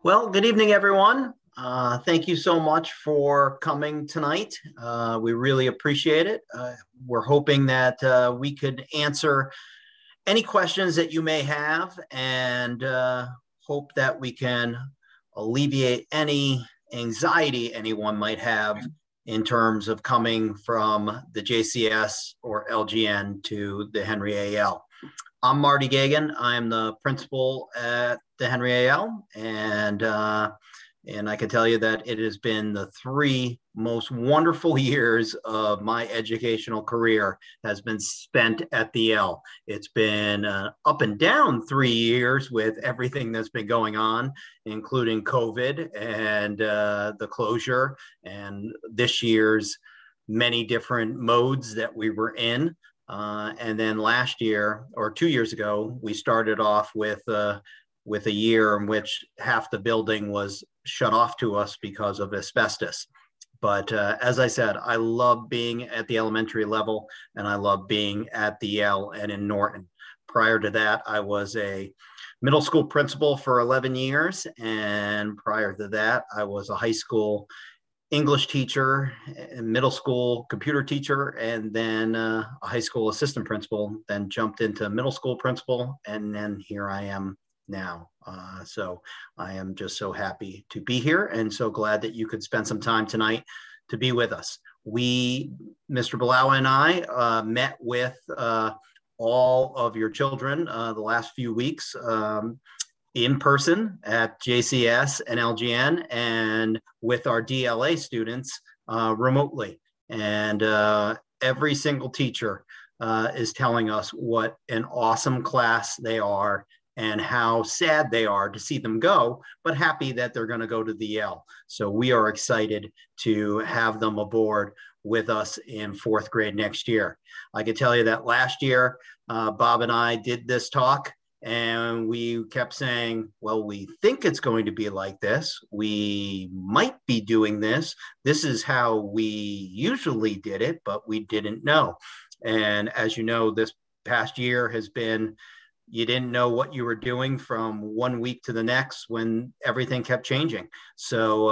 Well, good evening, everyone. Thank you so much for coming tonight. We really appreciate it. We're hoping that we could answer any questions that you may have and hope that we can alleviate any anxiety anyone might have in terms of coming from the JCS or LGN to the Henry AL. I'm Marty Gagan. I'm the principal at the Henry AL, and I can tell you that it has been the three most wonderful years of my educational career has been spent at the L. It's been up and down 3 years with everything that's been going on, including COVID and the closure, and this year's many different modes that we were in. And then last year or 2 years ago, we started off with a year in which half the building was shut off to us because of asbestos. But as I said, I love being at the elementary level, and I love being at the Yelle and in Norton. Prior to that, I was a middle school principal for 11 years. And prior to that, I was a high school English teacher, middle school computer teacher, and then a high school assistant principal, then jumped into middle school principal, and then here I am now. So I am just so happy to be here and so glad that you could spend some time tonight to be with us. Mr. Balawa and I met with all of your children the last few weeks in person at JCS and LGN, and with our DLA students remotely. And every single teacher is telling us what an awesome class they are and how sad they are to see them go, but happy that they're going to go to the Yelle. So we are excited to have them aboard with us in fourth grade next year. I can tell you that last year, Bob and I did this talk, and we kept saying, well, we think it's going to be like this. We might be doing this. This is how we usually did it, but we didn't know. And as you know, this past year has been, you didn't know what you were doing from 1 week to the next when everything kept changing. So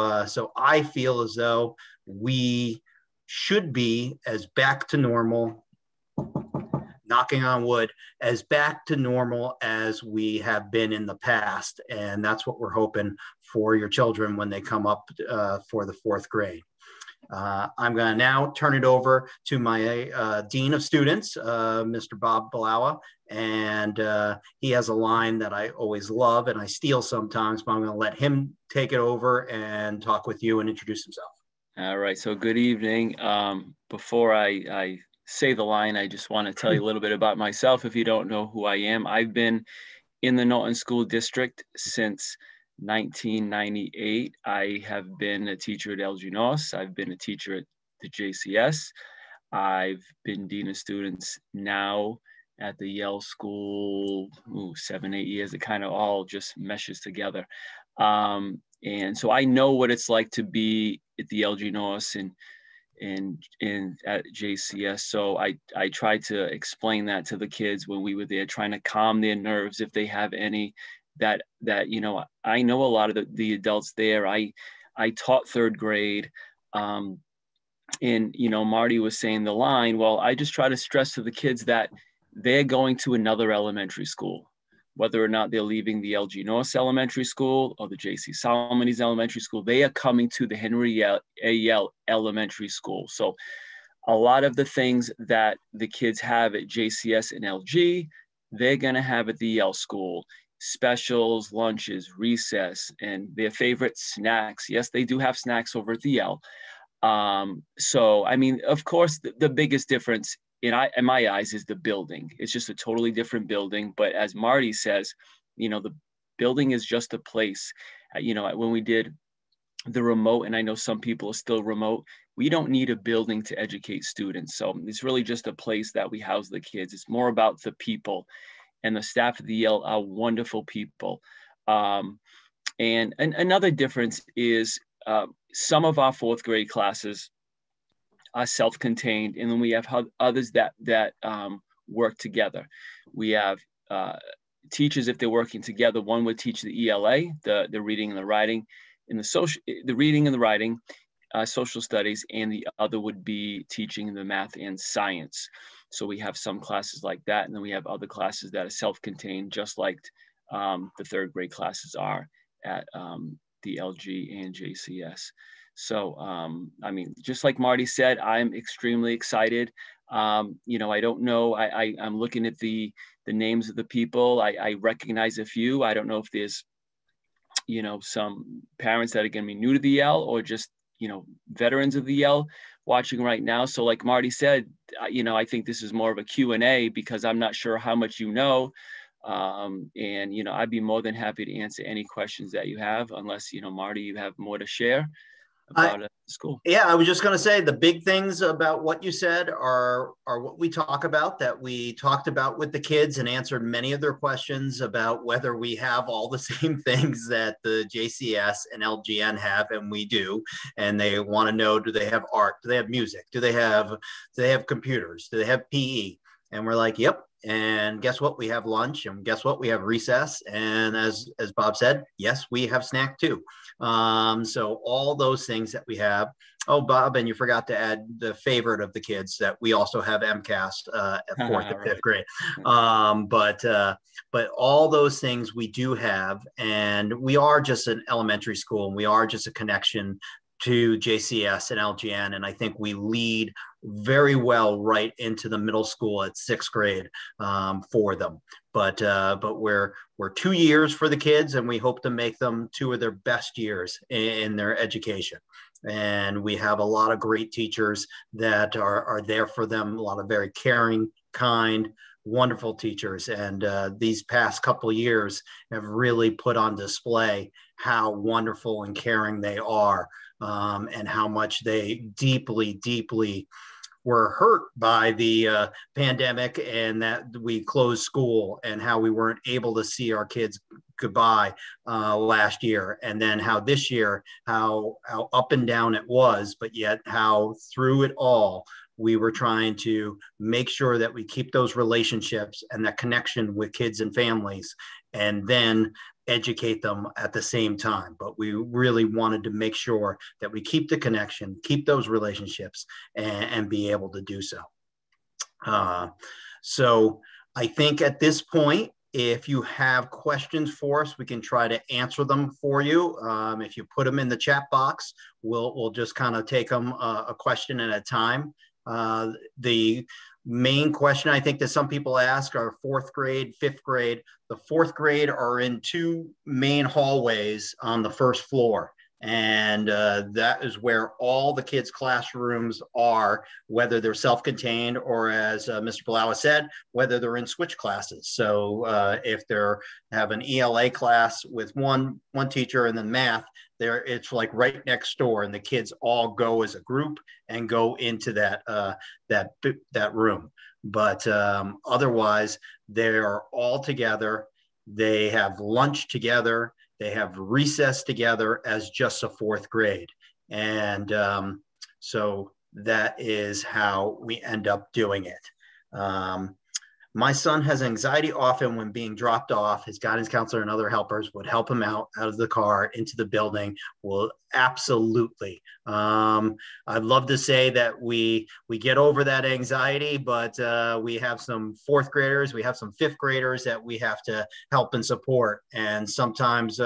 I feel as though we should be as back to normal, knocking on wood, as back to normal as we have been in the past. And that's what we're hoping for your children when they come up for the fourth grade. I'm going to now turn it over to my Dean of Students, Mr. Bob Balawa. And he has a line that I always love and I steal sometimes, but I'm going to let him take it over and talk with you and introduce himself. All right. So good evening. Before I say the line, I just want to tell you a little bit about myself if you don't know who I am. I've been in the Norton School District since 1998. I have been a teacher at LG North. I've been a teacher at the JCS. I've been Dean of Students now at the Yelle School, 7-8 years. It kind of all just meshes together. And so I know what it's like to be at the LG North and at JCS. So I tried to explain that to the kids when we were there, trying to calm their nerves if they have any, that I know a lot of the adults there. I taught third grade, and Marty was saying the line. Well, I just try to stress to the kids that they're going to another elementary school, whether or not they're leaving the LG North Elementary School or the JC Solomons Elementary School, they are coming to the Henry Yelle Elementary School. So a lot of the things that the kids have at JCS and LG, they're going to have at the Yelle School. Specials, lunches, recess, and their favorite snacks. Yes, they do have snacks over at the Yelle. So, I mean, of course, the biggest difference in my eyes is the building. It's just a totally different building. But as Marty says, the building is just a place. When we did the remote, and I know some people are still remote, we don't need a building to educate students. So it's really just a place that we house the kids. It's more about the people, and the staff of the Yelle are wonderful people. And another difference is some of our fourth grade classes are self-contained, and then we have others that work together. We have teachers, if they're working together, one would teach the ELA, the reading and the writing, in the reading and the writing, social studies, and the other would be teaching the math and science. So we have some classes like that, and then we have other classes that are self-contained, just like the third grade classes are at the LG and JCS. So, I mean, just like Marty said, I'm extremely excited. You know, I don't know, I'm looking at the names of the people. I recognize a few. I don't know if there's, you know, some parents that are going to be new to the Yelle, or just, you know, veterans of the Yelle watching right now. So like Marty said, you know, I think this is more of a Q&A, because I'm not sure how much you know. And, you know, I'd be more than happy to answer any questions that you have, unless, you know, Marty, you have more to share about school. Yeah, I was just going to say the big things about what you said are what we talk about, that we talked about with the kids and answered many of their questions about whether we have all the same things that the JCS and LGN have, and we do. And they want to know, do they have art? Do they have music? Do they have computers? Do they have PE? And we're like, yep. And guess what? We have lunch, and guess what? We have recess. And as Bob said, yes, we have snack too. So all those things that we have. Oh, Bob, and you forgot to add the favorite of the kids, that we also have MCAS at fourth and fifth grade. But all those things we do have, and we are just an elementary school, and we are just a connection to JCS and LGN. And I think we lead very well right into the middle school at sixth grade for them. But we're 2 years for the kids, and we hope to make them 2 of their best years in their education. And we have a lot of great teachers that are there for them, a lot of very caring, kind, wonderful teachers. And these past couple of years have really put on display how wonderful and caring they are, and how much they deeply, deeply were hurt by the pandemic, and that we closed school, and how we weren't able to see our kids goodbye last year. And then how this year, how up and down it was, but yet how through it all, we were trying to make sure that we keep those relationships and that connection with kids and families, and then educate them at the same time. But we really wanted to make sure that we keep the connection, keep those relationships, and be able to do so. So I think at this point, if you have questions for us, we can try to answer them for you. If you put them in the chat box, we'll just kind of take them a question at a time. The main question I think that some people ask are fourth grade, fifth grade. The fourth grade are in 2 main hallways on the first floor. And that is where all the kids' classrooms are, whether they're self-contained or, as Mr. Balawa said, whether they're in switch classes. So if they're have an ELA class with one teacher and then math, there it's like right next door, and the kids all go as a group and go into that room. But otherwise, they're all together. They have lunch together. They have recess together as just a fourth grade. And so that is how we end up doing it. My son has anxiety often when being dropped off. His guidance counselor and other helpers would help him out of the car into the building. Well, absolutely. I'd love to say that we get over that anxiety, but we have some fourth graders, we have some fifth graders that we have to help and support. And sometimes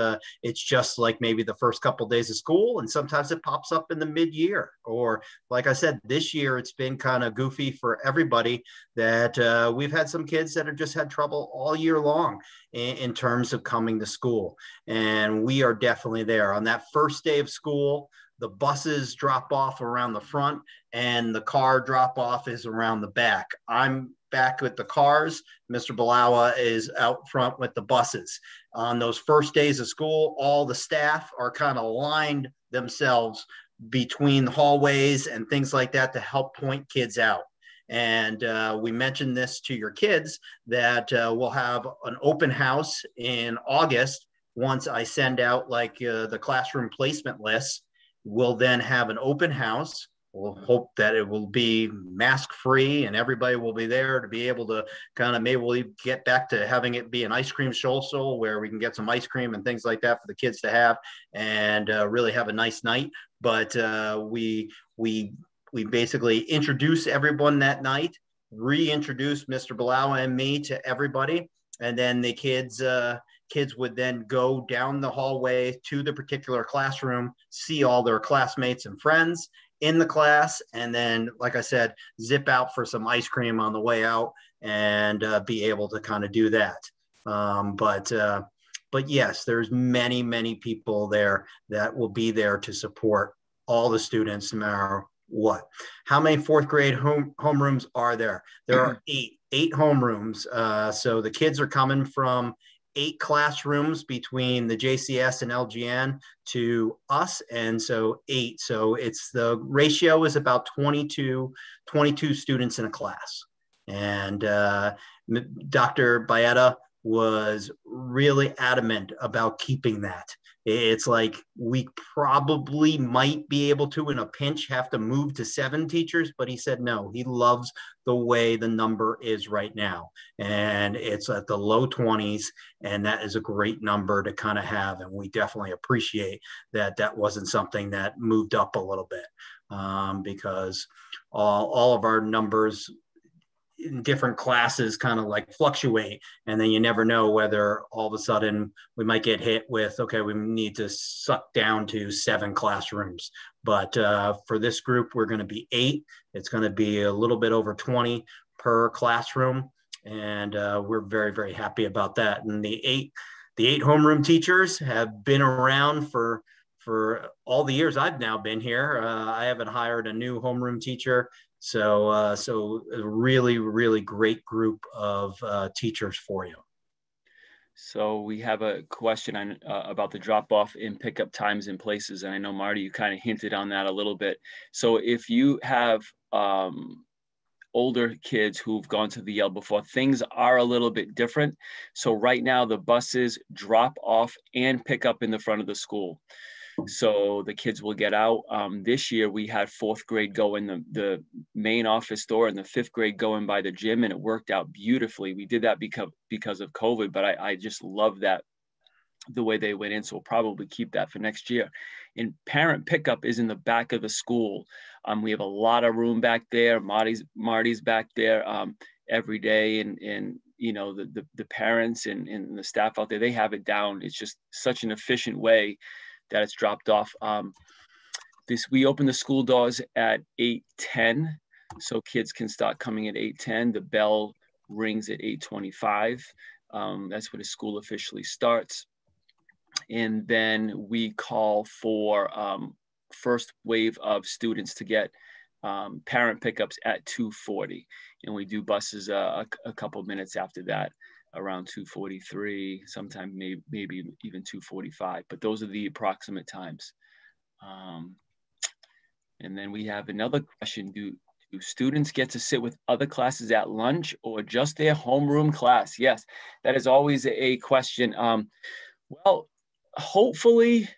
it's just like maybe the first couple of days of school, and sometimes it pops up in the mid-year. Or like I said, this year it's been kind of goofy for everybody, that we've had some kids that have just had trouble all year long in terms of coming to school. And we are definitely there. On that first day of school, the buses drop off around the front, and the car drop off is around the back. I'm back with the cars. Mr. Balawa is out front with the buses. On those first days of school, all the staff are kind of lined themselves between the hallways and things like that to help point kids out. And we mentioned this to your kids, that we'll have an open house in August. Once I send out like the classroom placement lists, we'll then have an open house we'll hope that it will be mask free and everybody will be there to be able to kind of, maybe we'll get back to having it be an ice cream social where we can get some ice cream and things like that for the kids to have and really have a nice night. But we basically introduce everyone that night, reintroduce Mr. Blau and me to everybody, and then the kids would then go down the hallway to the particular classroom, see all their classmates and friends in the class, and then, like I said, zip out for some ice cream on the way out and be able to kind of do that. But yes, there's many people there that will be there to support all the students no matter what. How many fourth grade homerooms are there? There are eight homerooms. So the kids are coming from 8 classrooms between the JCS and LGN to us, and so 8. So it's the ratio is about 22 students in a class. And Dr. Baeta was really adamant about keeping that. It's like we probably might be able to, in a pinch, have to move to 7 teachers, but he said no. He loves the way the number is right now, and it's at the low 20s, and that is a great number to kind of have. And we definitely appreciate that that wasn't something that moved up a little bit, because all of our numbers in different classes kind of like fluctuate, and then you never know whether all of a sudden we might get hit with, okay, we need to suck down to 7 classrooms. But for this group, we're going to be 8. It's going to be a little bit over 20 per classroom, and we're very happy about that. And the eight homeroom teachers have been around for all the years I've now been here. I haven't hired a new homeroom teacher. So a really great group of teachers for you. So we have a question on about the drop-off and pickup times and places, and I know, Marty, you kind of hinted on that a little bit. So if you have older kids who've gone to the Yelle before, things are a little bit different. So right now, the buses drop off and pick up in the front of the school. So the kids will get out. This year we had 4th grade go in the main office door and the 5th grade go in by the gym, and it worked out beautifully. We did that because of COVID, but I just love that, the way they went in. So we'll probably keep that for next year. And parent pickup is in the back of the school. We have a lot of room back there. Marty's back there every day, and you know, the parents and the staff out there, they have it down. It's just such an efficient way that it's dropped off. We open the school doors at 8:10, so kids can start coming at 8:10. The bell rings at 8:25. That's when the school officially starts. And then we call for first wave of students to get parent pickups at 2:40. And we do buses a couple minutes after that, around 2:43, sometimes maybe even 2:45, but those are the approximate times. And then we have another question. Do students get to sit with other classes at lunch or just their homeroom class? Yes, that is always a question. Well, hopefully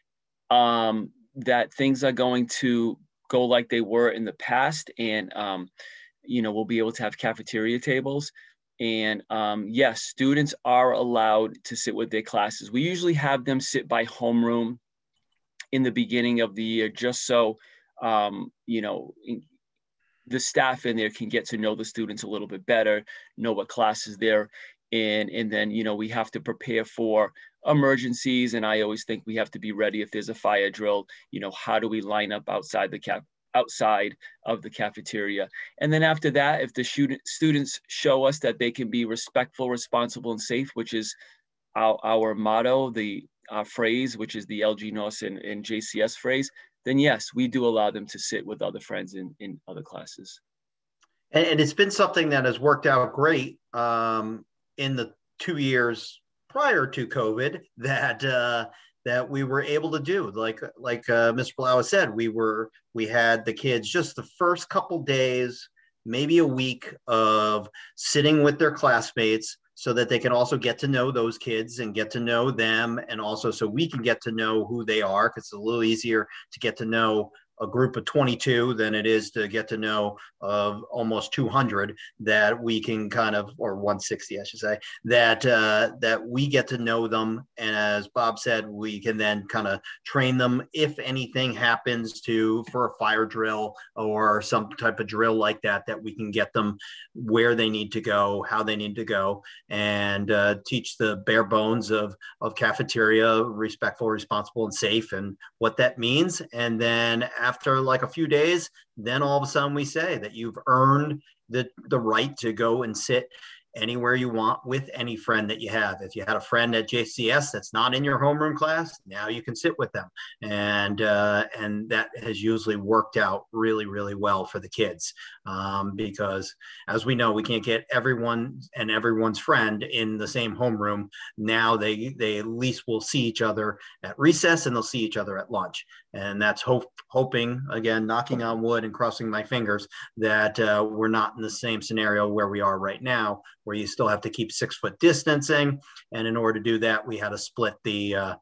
that things are going to go like they were in the past, and you know, we'll be able to have cafeteria tables. And yes, students are allowed to sit with their classes. We usually have them sit by homeroom in the beginning of the year, just so, you know, the staff in there can get to know the students a little bit better, know what classes they're in. And then, you know, we have to prepare for emergencies. And I always think we have to be ready if there's a fire drill. You know, how do we line up outside of the cafeteria? And then after that, if the students show us that they can be respectful, responsible, and safe, which is our motto, our phrase, which is the LG Norse and JCS phrase, then yes, we do allow them to sit with other friends in other classes. And it's been something that has worked out great in the 2 years prior to COVID that we were able to do. Like Mr. Blau said, we had the kids just the first couple days, maybe a week of sitting with their classmates so that they can also get to know those kids and get to know them. And also so we can get to know who they are, because it's a little easier to get to know a group of 22 than it is to get to know of almost 200 that we can kind of, or 160, I should say, that we get to know them. And as Bob said, we can then kind of train them if anything happens for a fire drill or some type of drill like that, that we can get them where they need to go, how they need to go, and teach the bare bones of cafeteria, respectful, responsible, and safe, and what that means. And then after like a few days, then all of a sudden we say that you've earned the right to go and sit anywhere you want with any friend that you have. If you had a friend at JCS that's not in your homeroom class, now you can sit with them, and that has usually worked out really, really well for the kids, because as we know, we can't get everyone and everyone's friend in the same homeroom. Now they at least will see each other at recess, and they'll see each other at lunch, and that's hoping, again, knocking on wood and crossing my fingers, that we're not in the same scenario where we are right now, where you still have to keep 6 foot distancing. And in order to do that, we had to split the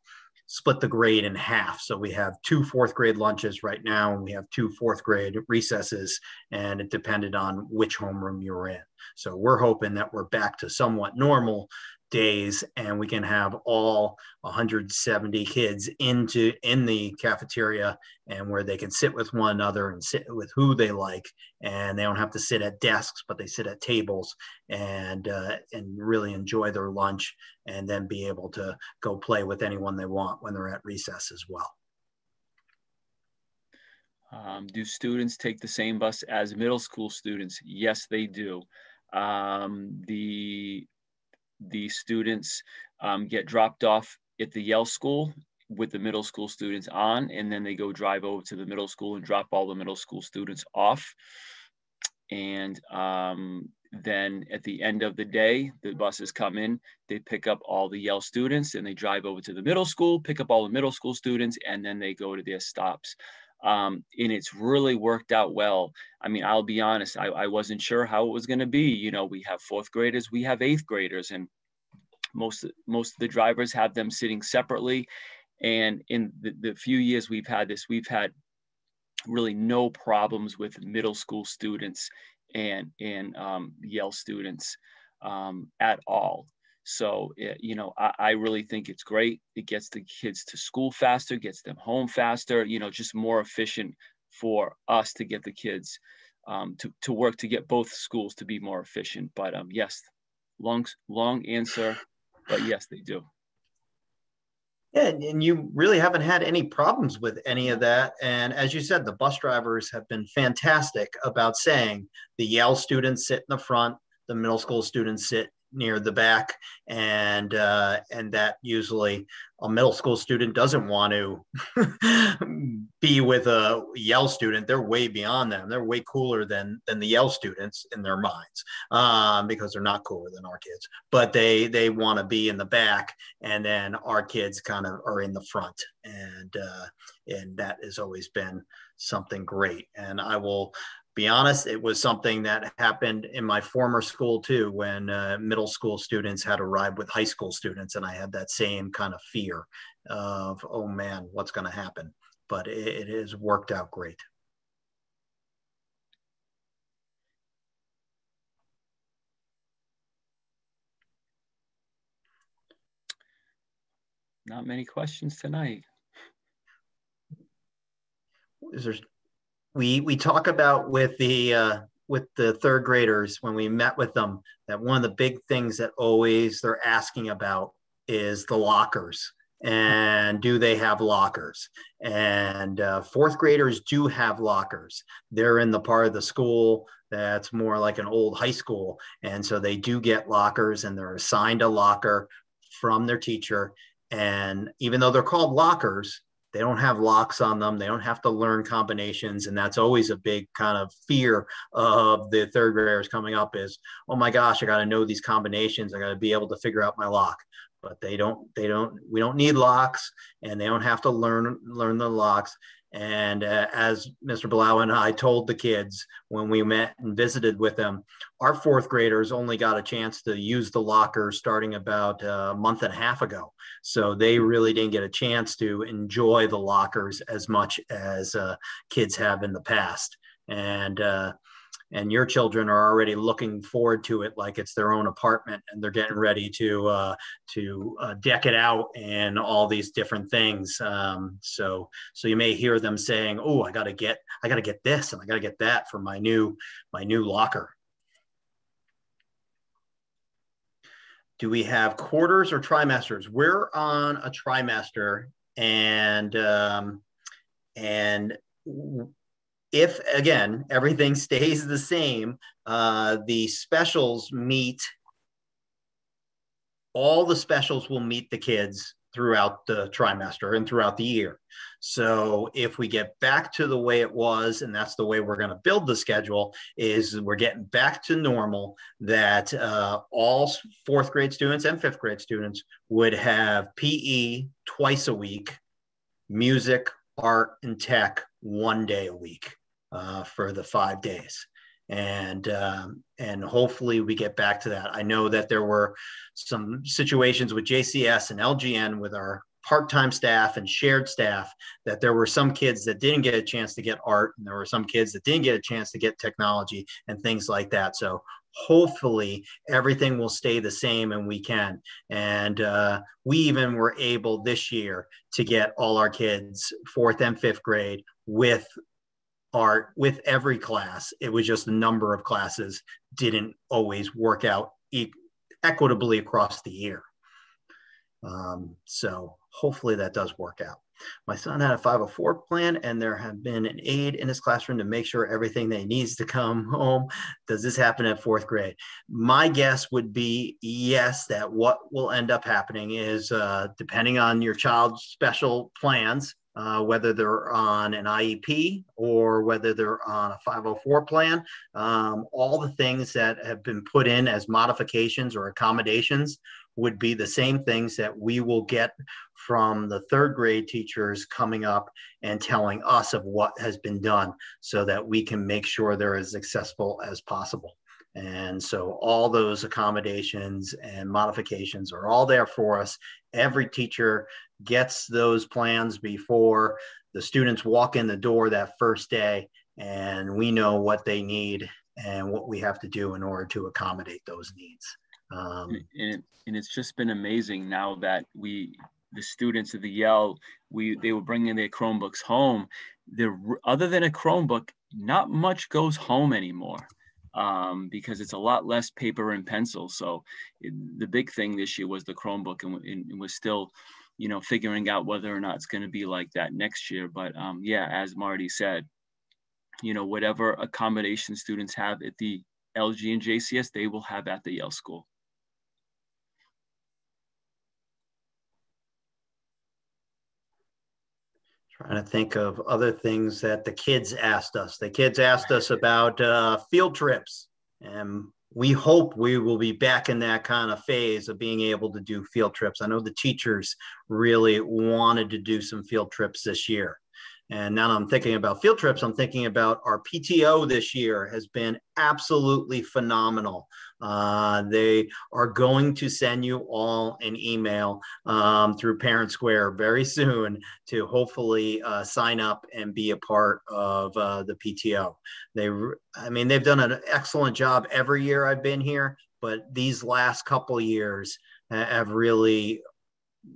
grade in half. So we have 2 fourth grade lunches right now, and we have 2 fourth grade recesses, and it depended on which homeroom you were in. So we're hoping that we're back to somewhat normal days, and we can have all 170 kids in the cafeteria, and where they can sit with one another and sit with who they like, and they don't have to sit at desks, but they sit at tables, and really enjoy their lunch, and then be able to go play with anyone they want when they're at recess as well. Do students take the same bus as middle school students? Yes, they do. The students get dropped off at the Yelle school with the middle school students on, and then they go drive over to the middle school and drop all the middle school students off. And then at the end of the day, the buses come in, they pick up all the Yelle students, and they drive over to the middle school, pick up all the middle school students, and then they go to their stops. And it's really worked out well. I mean, I'll be honest, I wasn't sure how it was going to be. You know, we have 4th graders, we have 8th graders, and most of the drivers have them sitting separately. And in the few years we've had this, we've had really no problems with middle school students and Yale students at all. So, you know, I really think it's great. It gets the kids to school faster, gets them home faster, you know, just more efficient for us to get the kids to work to get both schools to be more efficient. But yes, long answer, but yes, they do. Yeah, and you really haven't had any problems with any of that. And as you said, the bus drivers have been fantastic about saying the Yale students sit in the front, the middle school students sit near the back, and that usually a middle school student doesn't want to be with a Yale student. They're way beyond them. They're way cooler than the Yale students in their minds, because they're not cooler than our kids. But they want to be in the back, and then our kids kind of are in the front, and that has always been something great. And I will be honest, it was something that happened in my former school too, when middle school students had to ride with high school students, and I had that same kind of fear of, oh man, what's going to happen? But it has worked out great. Not many questions tonight. We talk about with the 3rd graders when we met with them, that one of the big things that always they're asking about is the lockers, and do they have lockers? And 4th graders do have lockers. They're in the part of the school that's more like an old high school, and so they do get lockers, and they're assigned a locker from their teacher. And even though they're called lockers, they don't have locks on them. They don't have to learn combinations. And that's always a big kind of fear of the 3rd graders coming up is, oh my gosh, I got to know these combinations. I got to be able to figure out my lock. But we don't need locks, and they don't have to learn the locks. And as Mr. Blau and I told the kids when we met and visited with them, our fourth graders only got a chance to use the locker starting about a month and a half ago. So they really didn't get a chance to enjoy the lockers as much as kids have in the past. And your children are already looking forward to it like it's their own apartment, and they're getting ready to deck it out and all these different things. So you may hear them saying, "Oh, I got to get this and I got to get that for my new locker." Do we have quarters or trimesters? We're on a trimester, and if again everything stays the same, the specials meet. All the specials will meet the kids throughout the trimester and throughout the year. So if we get back to the way it was, and that's the way we're going to build the schedule, is we're getting back to normal, that all fourth grade students and fifth grade students would have PE twice a week, music, art, and tech 1 day a week for the 5 days. And hopefully we get back to that. I know that there were some situations with JCS and LGN with our part-time staff and shared staff, that there were some kids that didn't get a chance to get art, and there were some kids that didn't get a chance to get technology and things like that. So hopefully everything will stay the same and we can. And we even were able this year to get all our kids, fourth and fifth grade, with art with every class. It was just the number of classes didn't always work out equitably across the year. So hopefully that does work out. My son had a 504 plan, and there have been an aide in his classroom to make sure everything that he needs to come home. Does this happen at fourth grade? My guess would be yes, that what will end up happening is depending on your child's special plans, whether they're on an IEP or whether they're on a 504 plan, all the things that have been put in as modifications or accommodations would be the same things that we will get from the third grade teachers coming up and telling us of what has been done, so that we can make sure they're as accessible as possible. And so all those accommodations and modifications are all there for us. Every teacher gets those plans before the students walk in the door that first day, and we know what they need and what we have to do in order to accommodate those needs. And it's just been amazing now that the students of the Yelle, they were bringing their Chromebooks home. Other than a Chromebook, not much goes home anymore. Because it's a lot less paper and pencil. So the big thing this year was the Chromebook, and we're still, figuring out whether or not it's going to be like that next year. But yeah, as Marty said, whatever accommodation students have at the LG and JCS, they will have at the Yelle school. Trying to think of other things that the kids asked us. The kids asked us about field trips, and we hope we will be back in that kind of phase of being able to do field trips. I know the teachers really wanted to do some field trips this year. And now I'm thinking about field trips, I'm thinking about our PTO this year has been absolutely phenomenal. They are going to send you all an email through Parent Square very soon to hopefully sign up and be a part of the PTO. They've done an excellent job every year I've been here, but these last couple of years have really,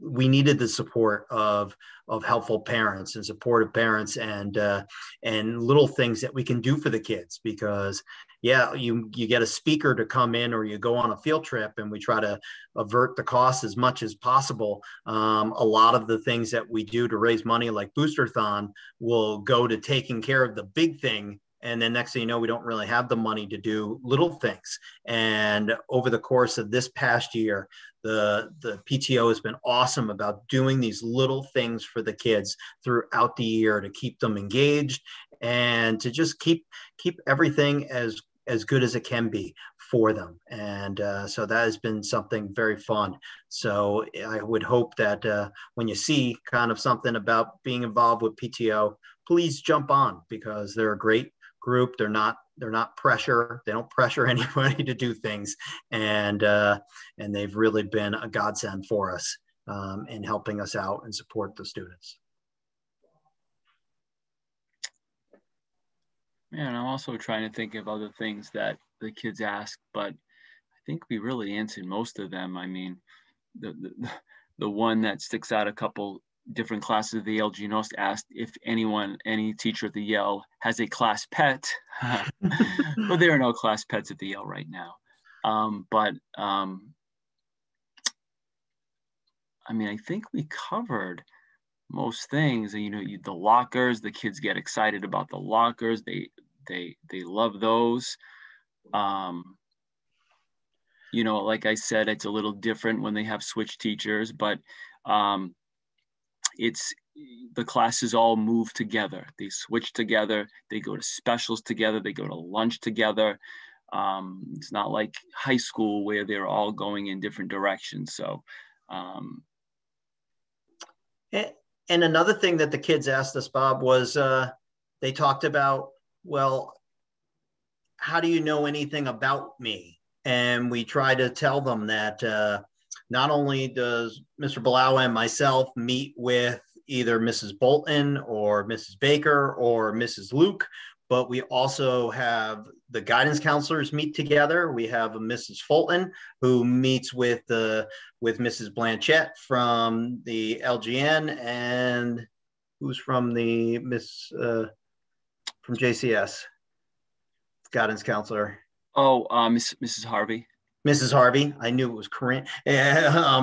we needed the support of helpful parents and supportive parents, and little things that we can do for the kids, because you get a speaker to come in, or you go on a field trip, and we try to avert the cost as much as possible. A lot of the things that we do to raise money, like Boosterthon, will go to taking care of the big thing. And then next thing you know, we don't really have the money to do little things. And over the course of this past year, the PTO has been awesome about doing these little things for the kids throughout the year to keep them engaged and to just keep everything as good as it can be. for them. And so that has been something very fun. So I would hope that when you see kind of something about being involved with PTO, please jump on, because they're a great group. They're not pressure. They don't pressure anybody to do things. And they've really been a godsend for us in helping us out and support the students. Yeah, and I'm also trying to think of other things that the kids ask, but I think we really answered most of them. I mean, the one that sticks out, a couple different classes of the LG Nost asked if any teacher at the Yelle has a class pet, but there are no class pets at the Yelle right now. I mean, I think we covered most things. You know, the lockers, the kids get excited about the lockers. They love those. You know, like I said, it's a little different when they have switch teachers, but it's the classes all move together. They switch together. They go to specials together. They go to lunch together. It's not like high school where they're all going in different directions. So, and another thing that the kids asked us, Bob, was they talked about, well, how do you know anything about me? And we try to tell them that not only does Mr. Blau and myself meet with either Mrs. Bolton or Mrs. Baker or Mrs. Luke, but we also have the guidance counselors meet together. We have a Mrs. Fulton who meets with Mrs. Blanchette from the LGN, and who's from the from JCS, guidance counselor. Oh, Mrs. Harvey. Mrs. Harvey. I knew it was Corinne.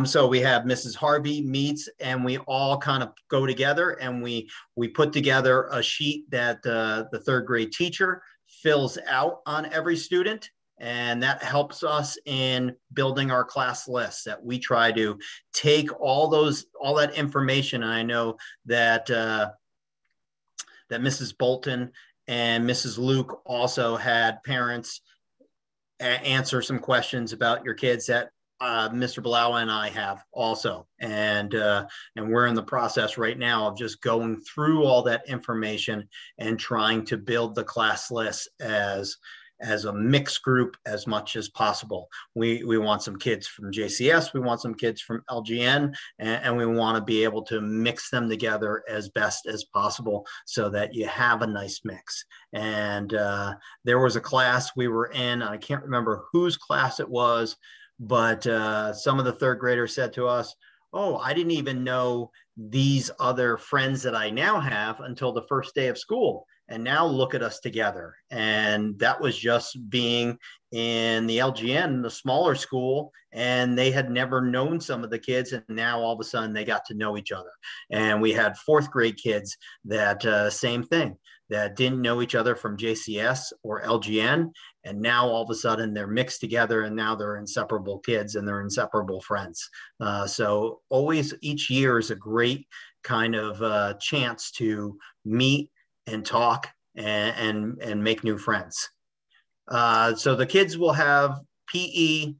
So we have Mrs. Harvey meets, and we all kind of go together, and we put together a sheet that the third grade teacher fills out on every student. And that helps us in building our class lists, that we try to take all that information. And I know that that Mrs. Bolton and Mrs. Luke also had parents answer some questions about your kids that Mr. Blau and I have also. And we're in the process right now of just going through all that information and trying to build the class list as a mixed group as much as possible. We want some kids from JCS, we want some kids from LGN, and we want to be able to mix them together as best as possible so that you have a nice mix. And there was a class we were in, I can't remember whose class it was, but some of the third graders said to us, "Oh, I didn't even know these other friends that I now have until the first day of school. And now look at us together." And that was just being in the LGN, the smaller school, and they had never known some of the kids. And now all of a sudden they got to know each other. And we had fourth grade kids that same thing, that didn't know each other from JCS or LGN. And now all of a sudden they're mixed together, and now they're inseparable kids and they're inseparable friends. So always, each year is a great kind of chance to meet and talk and make new friends. So the kids will have PE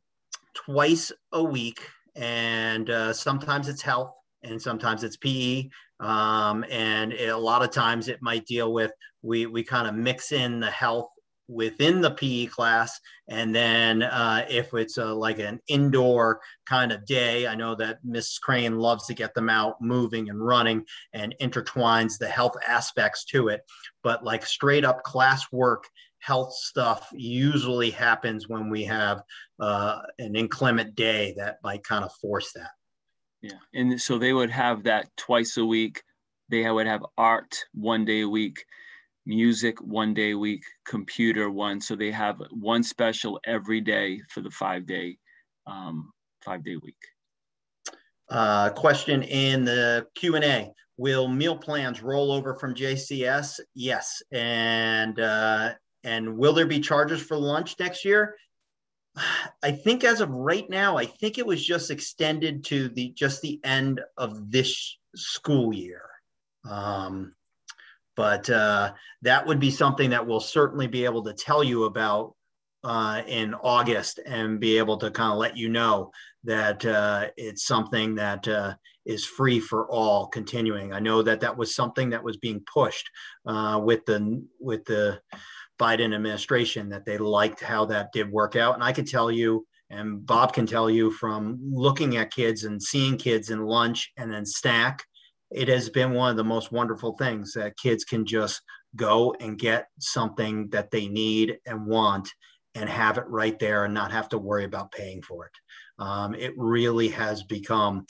twice a week, and sometimes it's health and sometimes it's PE. And a lot of times it might deal with, we kind of mix in the health within the PE class. And then if it's like an indoor kind of day, I know that Miss Crane loves to get them out moving and running and intertwines the health aspects to it. But like straight up class work, health stuff usually happens when we have an inclement day that might kind of force that. Yeah, and so they would have that twice a week. They would have art one day a week, music one day a week, computer one. So they have one special every day for the 5-day week. Question in the Q&A: will meal plans roll over from JCS? Yes. And will there be charges for lunch next year? I think as of right now, I think it was just extended to just the end of this school year. But that would be something that we'll certainly be able to tell you about in August and be able to kind of let you know that it's something that is free for all continuing. I know that that was something that was being pushed with the Biden administration, that they liked how that did work out. And I could tell you, and Bob can tell you, from looking at kids and seeing kids in lunch and then snack, it has been one of the most wonderful things that kids can just go and get something that they need and want and have it right there and not have to worry about paying for it. It really has become,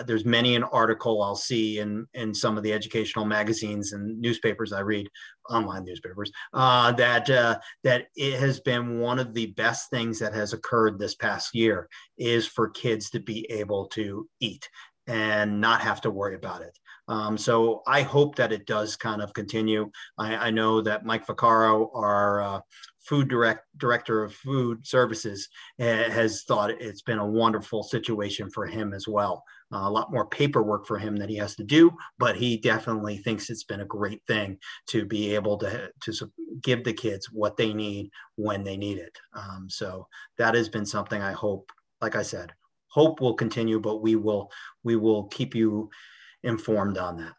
there's many an article I'll see in some of the educational magazines and newspapers I read, online newspapers, that it has been one of the best things that has occurred this past year, is for kids to be able to eat and not have to worry about it. So I hope that it does kind of continue. I know that Mike Vaccaro, our director of food services, has thought it's been a wonderful situation for him as well. A lot more paperwork for him that he has to do, but he definitely thinks it's been a great thing to be able to give the kids what they need when they need it. So that has been something I hope, like I said, hope will continue, but we will keep you informed on that.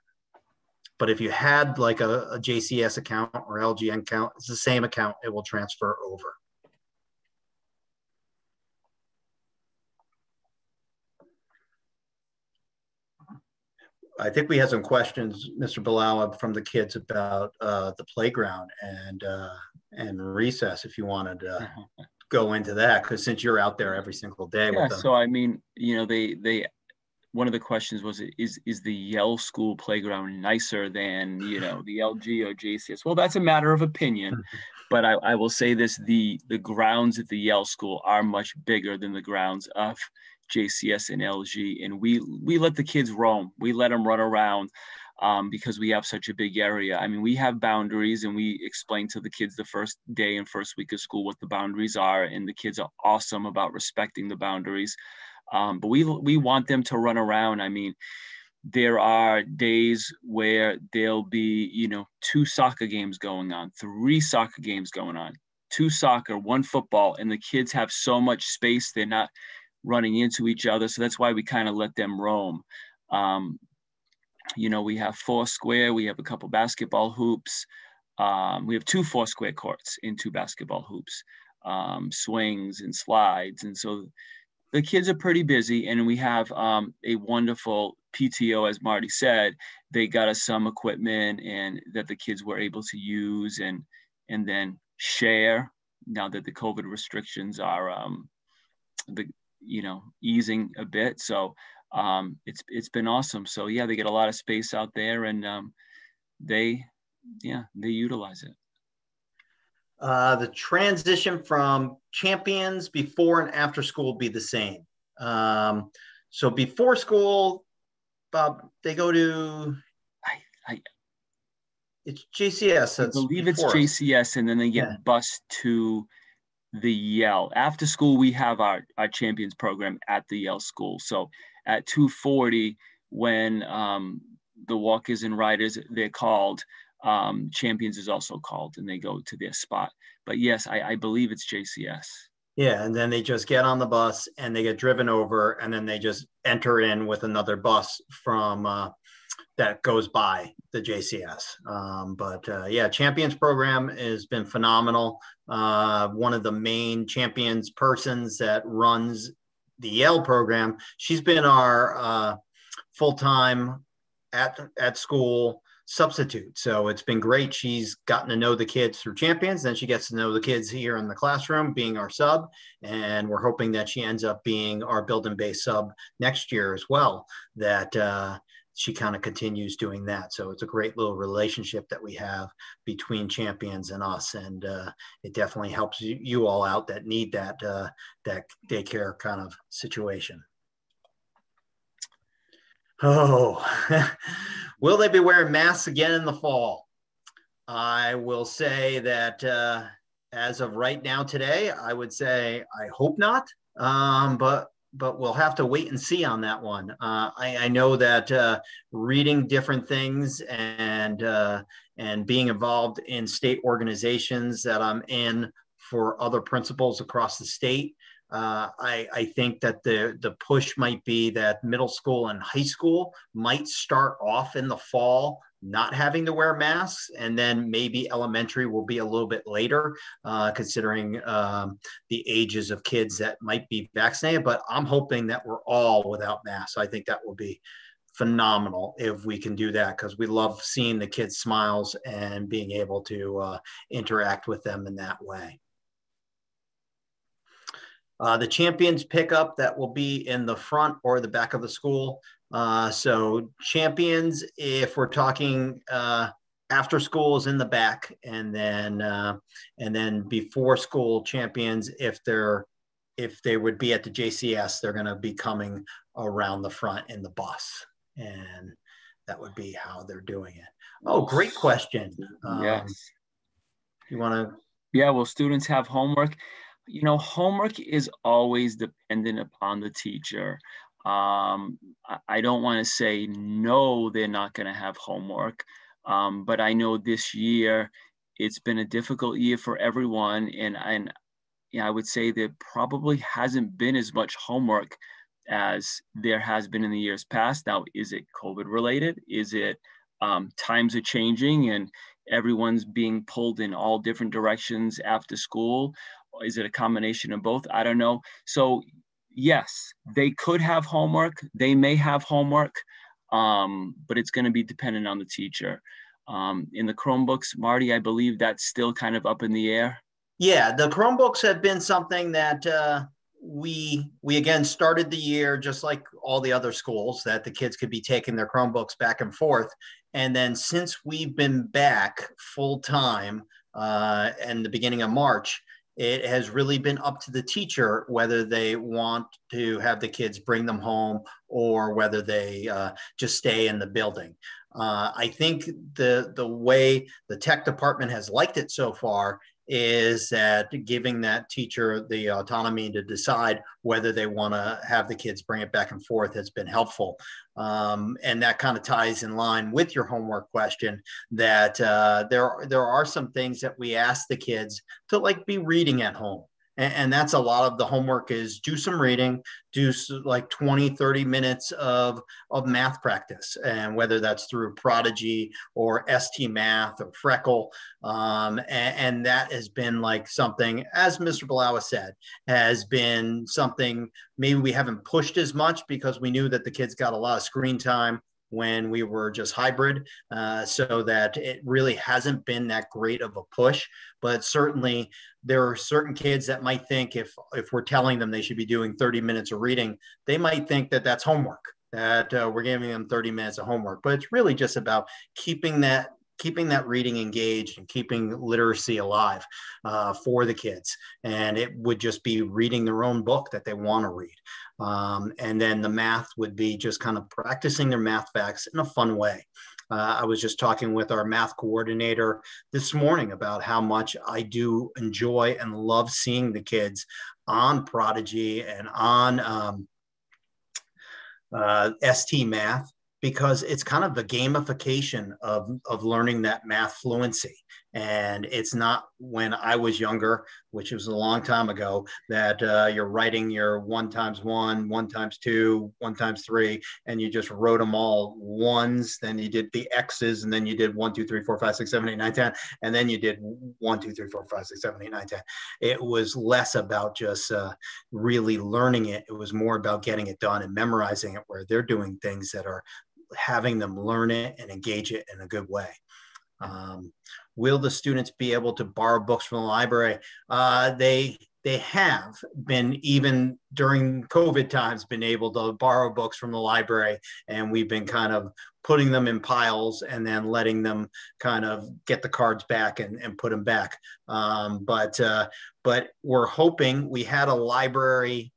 But if you had like a JCS account or LGN account, it's the same account, it will transfer over. I think we had some questions, Mr. Bilal, from the kids about the playground and recess, if you wanted to go into that, because since you're out there every single day with them. So I mean, you know, they one of the questions was, is the Yelle school playground nicer than, you know, the LG or JCS? Well, that's a matter of opinion, but I will say this: the grounds at the Yelle school are much bigger than the grounds of JCS and LG, and we let the kids roam. We let them run around because we have such a big area. I mean, we have boundaries, and we explain to the kids the first day and first week of school what the boundaries are, and the kids are awesome about respecting the boundaries. But we want them to run around. I mean, there are days where there'll be, you know, 2 soccer games going on, 3 soccer games going on, 2 soccer, 1 football, and the kids have so much space. They're not running into each other. So that's why we kind of let them roam. You know, we have 4 square, we have a couple basketball hoops. We have 2 4-square courts and 2 basketball hoops, swings and slides. And so the kids are pretty busy, and we have a wonderful PTO, as Marty said. They got us some equipment and that the kids were able to use and then share, now that the COVID restrictions are easing a bit. So it's been awesome. So yeah, they get a lot of space out there, and they utilize it. The transition from champions before and after school will be the same. So before school, Bob, they go to, it's JCS. I believe it's JCS, and then they get bused to the Yelle. After school, we have our champions program at the Yelle school. So at 2:40, when the walkers and riders, they're called, champions is also called, and they go to their spot. But yes, I believe it's JCS. Yeah, and then they just get on the bus and they get driven over, and then they just enter in with another bus from that goes by the JCS. But champions program has been phenomenal. One of the main champions persons that runs the Yelle program, she's been our full-time at school substitute. So it's been great. She's gotten to know the kids through champions. Then she gets to know the kids here in the classroom being our sub. And we're hoping that she ends up being our building base sub next year as well, that she kind of continues doing that. So it's a great little relationship that we have between champions and us. And it definitely helps you all out that need that daycare kind of situation. Oh, will they be wearing masks again in the fall? I will say that as of right now today, I would say I hope not, but we'll have to wait and see on that one. I know that reading different things and being involved in state organizations that I'm in for other principals across the state. I think that the push might be that middle school and high school might start off in the fall not having to wear masks, and then maybe elementary will be a little bit later, considering the ages of kids that might be vaccinated. But I'm hoping that we're all without masks. I think that will be phenomenal if we can do that, because we love seeing the kids' smiles and being able to interact with them in that way. The champions pickup, that will be in the front or the back of the school. So champions, if we're talking after school, is in the back, and then before school champions, if they would be at the JCS, they're going to be coming around the front in the bus, and that would be how they're doing it. Oh, great question. Yes. You want to? Yeah. Will students have homework? You know, homework is always dependent upon the teacher. I don't want to say no, they're not going to have homework. But I know this year it's been a difficult year for everyone. And yeah, I would say there probably hasn't been as much homework as there has been in the years past. Now, is it COVID related? Is it times are changing and everyone's being pulled in all different directions after school? Is it a combination of both? I don't know. So yes, they could have homework. They may have homework, but it's going to be dependent on the teacher. In the Chromebooks, Marty, I believe that's still kind of up in the air. Yeah, the Chromebooks have been something that we again started the year just like all the other schools, that the kids could be taking their Chromebooks back and forth. And then since we've been back full time in the beginning of March, it has really been up to the teacher whether they want to have the kids bring them home or whether they just stay in the building. I think the way the tech department has liked it so far is that giving that teacher the autonomy to decide whether they want to have the kids bring it back and forth has been helpful. And that kind of ties in line with your homework question, that there are some things that we ask the kids to like be reading at home. And that's a lot of the homework, is do some reading, do like 20, 30 minutes of math practice. And whether that's through Prodigy or ST Math or Freckle. And that has been like something, as Mr. Balawa said, has been something maybe we haven't pushed as much because we knew that the kids got a lot of screen time when we were just hybrid, so that it really hasn't been that great of a push. But certainly there are certain kids that might think if we're telling them they should be doing 30 minutes of reading, they might think that that's homework, that we're giving them 30 minutes of homework. But it's really just about keeping that reading engaged and keeping literacy alive for the kids. And it would just be reading their own book that they want to read. And then the math would be just kind of practicing their math facts in a fun way. I was just talking with our math coordinator this morning about how much I do enjoy and love seeing the kids on Prodigy and on ST Math, because it's kind of the gamification of learning that math fluency. And it's not when I was younger, which was a long time ago, that you're writing your 1 times 1, 1 times 2, 1 times 3, and you just wrote them all ones, then you did the X's, and then you did 1, 2, 3, 4, 5, 6, 7, 8, 9, 10, and then you did 1, 2, 3, 4, 5, 6, 7, 8, 9, 10. It was less about just really learning it. It was more about getting it done and memorizing it, where they're doing things that are having them learn it and engage it in a good way. Will the students be able to borrow books from the library? They have been, even during COVID times, been able to borrow books from the library, and we've been kind of putting them in piles and then letting them kind of get the cards back and put them back. But we're hoping, we had a library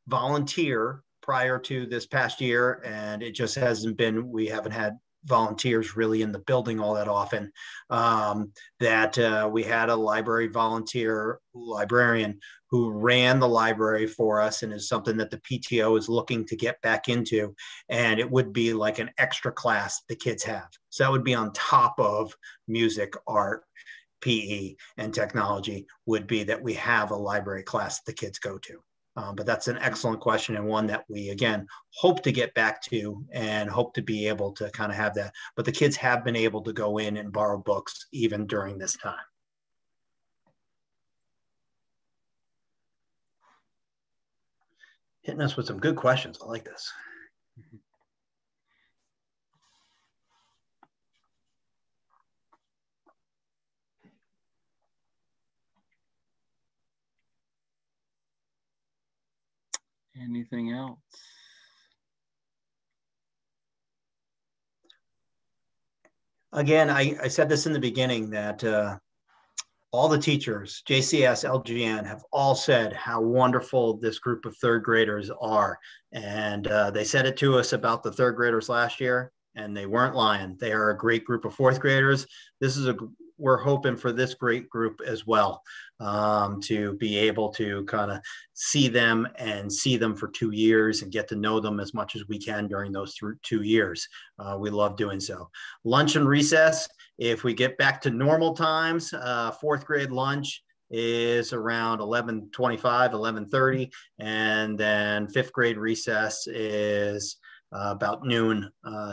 volunteer prior to this past year, and it just hasn't been, we haven't had volunteers really in the building all that often, that we had a librarian who ran the library for us, and is something that the PTO is looking to get back into. And it would be like an extra class the kids have. So that would be on top of music, art, PE and technology would be that we have a library class that the kids go to. But that's an excellent question, and one that we, again, hope to get back to and hope to be able to kind of have that. But the kids have been able to go in and borrow books even during this time. Hitting us with some good questions. I like this. Anything else? Again, I said this in the beginning that all the teachers, JCS, LGN, have all said how wonderful this group of third graders are. And they said it to us about the third graders last year, and they weren't lying. They are a great group of fourth graders. We're hoping for this great group as well, to be able to kind of see them for 2 years and get to know them as much as we can during those 2 years. We love doing so. Lunch and recess, if we get back to normal times, fourth grade lunch is around 11:25, 11:30, and then fifth grade recess is about noon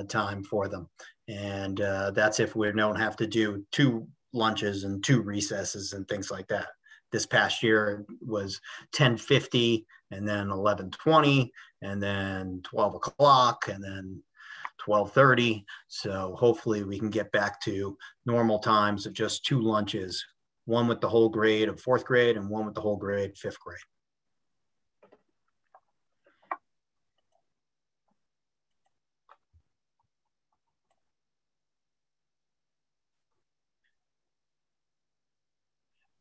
time for them. And that's if we don't have to do 2 lunches and 2 recesses and things like that. This past year was 10:50 and then 11:20 and then 12 o'clock and then 12:30. So hopefully we can get back to normal times of just 2 lunches, one with the whole grade of fourth grade and one with the whole grade fifth grade.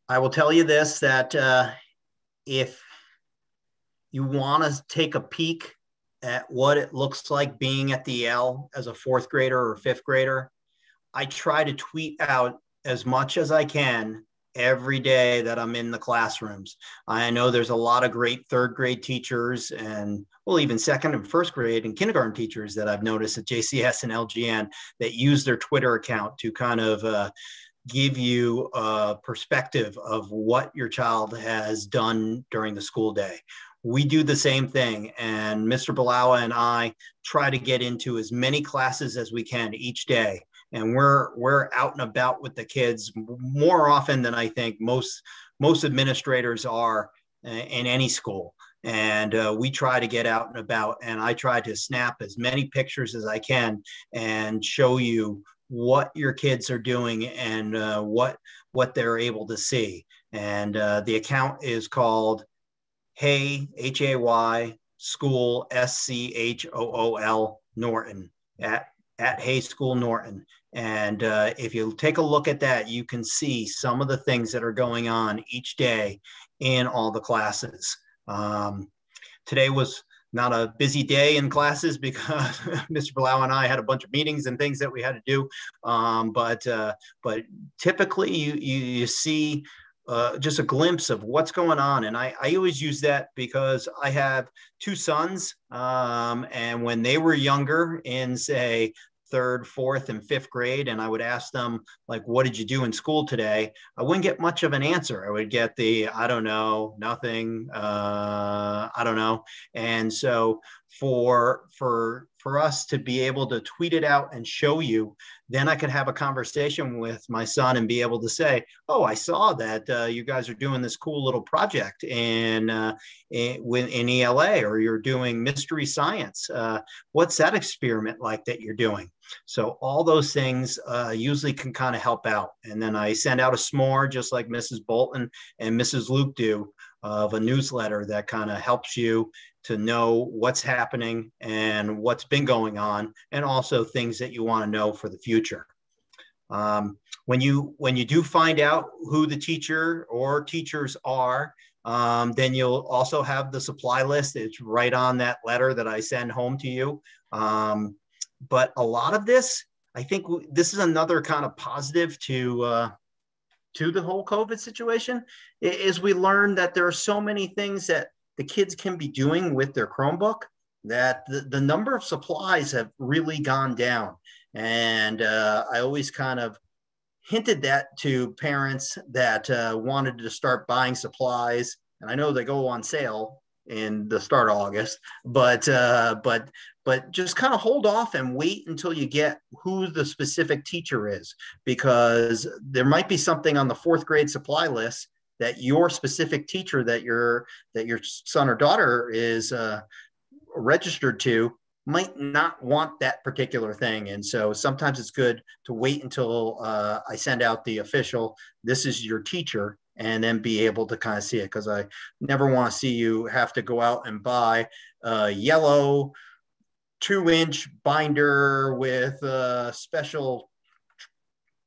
I will tell you this, that if you want to take a peek at what it looks like being at the Yelle as a fourth grader or fifth grader, I try to tweet out as much as I can every day that I'm in the classrooms. I know there's a lot of great third grade teachers and, well, even second and first grade and kindergarten teachers that I've noticed at JCS and LGN that use their Twitter account to kind of give you a perspective of what your child has done during the school day. We do the same thing, and Mr. Balawa and I try to get into as many classes as we can each day. And we're out and about with the kids more often than I think most administrators are in any school. And we try to get out and about, and I try to snap as many pictures as I can and show you what your kids are doing and what they're able to see. And the account is called Hey, Hay, School, SCHOOL Norton, at Hay School Norton. And if you take a look at that, you can see some of the things that are going on each day in all the classes. Today was not a busy day in classes because Mr. Blau and I had a bunch of meetings and things that we had to do. But typically you see just a glimpse of what's going on. And I always use that because I have 2 sons. And when they were younger in, say, third, fourth, and fifth grade, and I would ask them, like, what did you do in school today? I wouldn't get much of an answer. I would get the, I don't know, nothing, I don't know. And so for us to be able to tweet it out and show you, then I could have a conversation with my son and be able to say, oh, I saw that you guys are doing this cool little project in ELA, or you're doing mystery science. What's that experiment like that you're doing? So all those things usually can kind of help out. And then I send out a s'more, just like Mrs. Bolton and Mrs. Luke do, of a newsletter that kind of helps you to know what's happening and what's been going on, and also things that you want to know for the future. When you do find out who the teacher or teachers are, then you'll also have the supply list. It's right on that letter that I send home to you. But a lot of this, I think this is another kind of positive to the whole COVID situation, is we learned that there are so many things that the kids can be doing with their Chromebook that the number of supplies have really gone down. And I always kind of hinted that to parents that wanted to start buying supplies. And I know they go on sale in the start of August, but just kind of hold off and wait until you get who the specific teacher is, because there might be something on the fourth grade supply list that your specific teacher that your son or daughter is registered to might not want that particular thing. And so sometimes it's good to wait until I send out the official, this is your teacher, and then be able to kind of see it. Because I never want to see you have to go out and buy a yellow 2-inch binder with special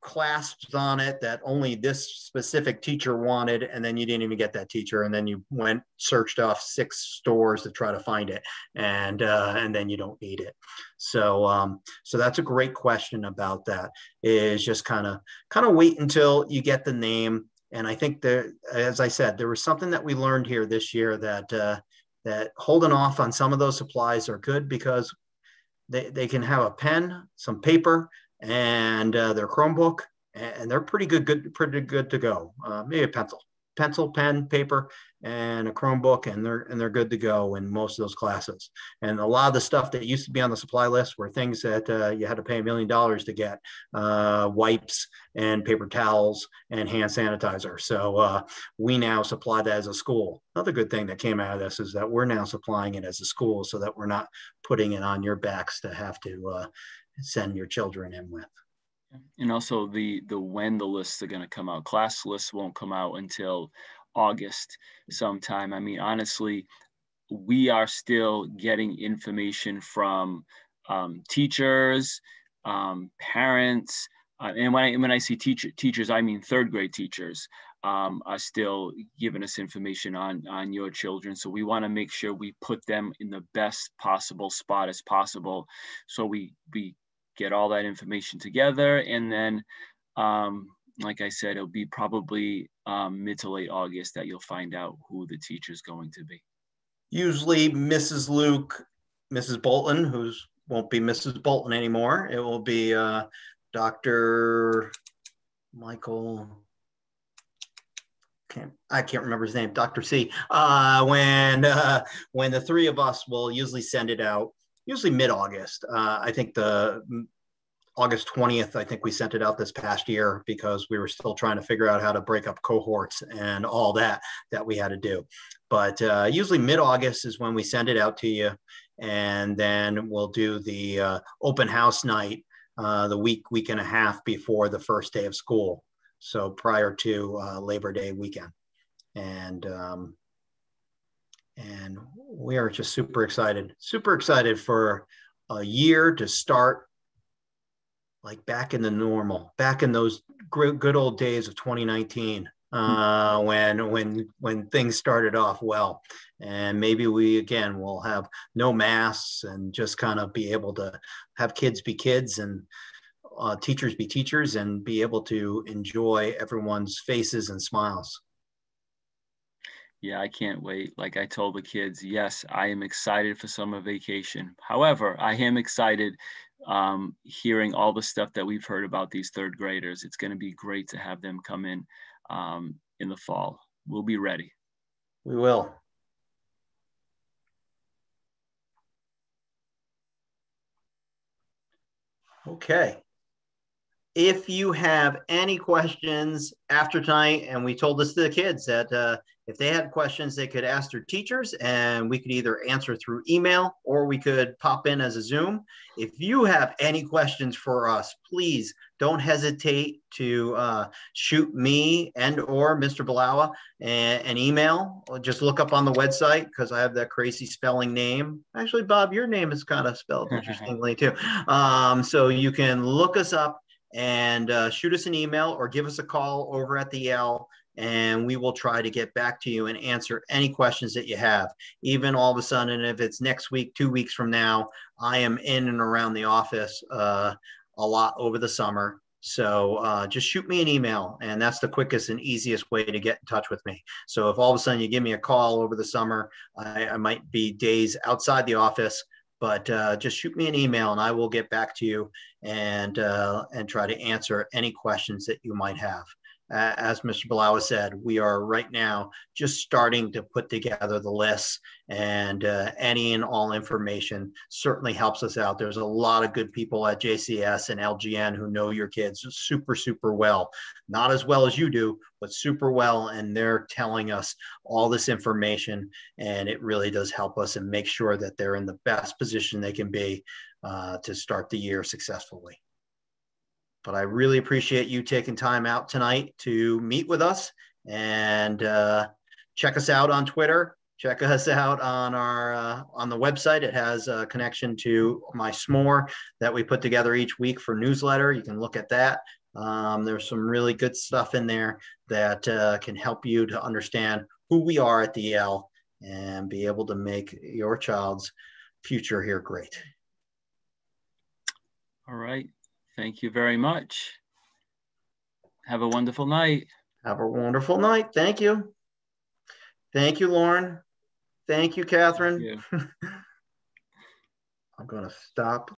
clasps on it that only this specific teacher wanted, and then you didn't even get that teacher, and then you went searched off 6 stores to try to find it, and then you don't need it. So that's a great question about that, is just kind of wait until you get the name. And I think that, as I said, there was something that we learned here this year, that that holding off on some of those supplies are good, because they can have a pen, some paper, and their Chromebook, and they're pretty good to go. Maybe a pencil, pen, paper, and a Chromebook, and they're good to go in most of those classes. And a lot of the stuff that used to be on the supply list were things that you had to pay $1 million to get, wipes and paper towels and hand sanitizer. So we now supply that as a school. Another good thing that came out of this is that we're now supplying it as a school, so that we're not putting it on your backs to have to send your children in with. And also the when the lists are going to come out. Class lists won't come out until August sometime. I mean, honestly, we are still getting information from teachers, parents, and when I see teachers, I mean third grade teachers are still giving us information on your children. So we want to make sure we put them in the best possible spot as possible. So we get all that information together, and then like I said, it'll be probably mid to late August that you'll find out who the teacher is going to be. Usually Mrs. Luke, Mrs. Bolton, who's won't be Mrs. Bolton anymore. It will be Dr. Michael, I can't remember his name, Dr. C. When the three of us will usually send it out, usually mid-August. I think the August 20th, I think we sent it out this past year, because we were still trying to figure out how to break up cohorts and all that we had to do. But usually mid-August is when we send it out to you. And then we'll do the open house night the week and a half before the first day of school. So prior to Labor Day weekend. And we are just super excited for a year to start like back in those good old days of 2019, when things started off well. And maybe we again will have no masks and just kind of be able to have kids be kids and teachers be teachers, and be able to enjoy everyone's faces and smiles. Yeah, I can't wait. Like I told the kids, yes, I am excited for summer vacation. However, I am excited hearing all the stuff that we've heard about these third graders. It's going to be great to have them come in the fall. We'll be ready. We will. Okay. If you have any questions after tonight, and we told this to the kids that if they had questions, they could ask their teachers, and we could either answer through email or we could pop in as a Zoom. If you have any questions for us, please don't hesitate to shoot me and or Mr. Balawa an email. Just look up on the website, because I have that crazy spelling name. Actually, Bob, your name is kind of spelled interestingly too. So you can look us up and shoot us an email or give us a call over at the Yelle, and we will try to get back to you and answer any questions that you have. Even all of a sudden, if it's next week, 2 weeks from now, I am in and around the office a lot over the summer. So just shoot me an email, and that's the quickest and easiest way to get in touch with me. So if all of a sudden you give me a call over the summer, I might be days outside the office, but just shoot me an email and I will get back to you and try to answer any questions that you might have. As Mr. Balawa said, we are right now just starting to put together the lists, and any and all information certainly helps us out. There's a lot of good people at JCS and LGN who know your kids super, super well. Not as well as you do, but super well, and they're telling us all this information, and it really does help us and make sure that they're in the best position they can be to start the year successfully. But I really appreciate you taking time out tonight to meet with us, and check us out on Twitter. Check us out on our on the website. It has a connection to my s'more that we put together each week for newsletter. You can look at that. There's some really good stuff in there that can help you to understand who we are at the Yelle and be able to make your child's future here great. All right. Thank you very much. Have a wonderful night. Have a wonderful night. Thank you. Thank you, Lauren. Thank you, Catherine. Thank you. I'm going to stop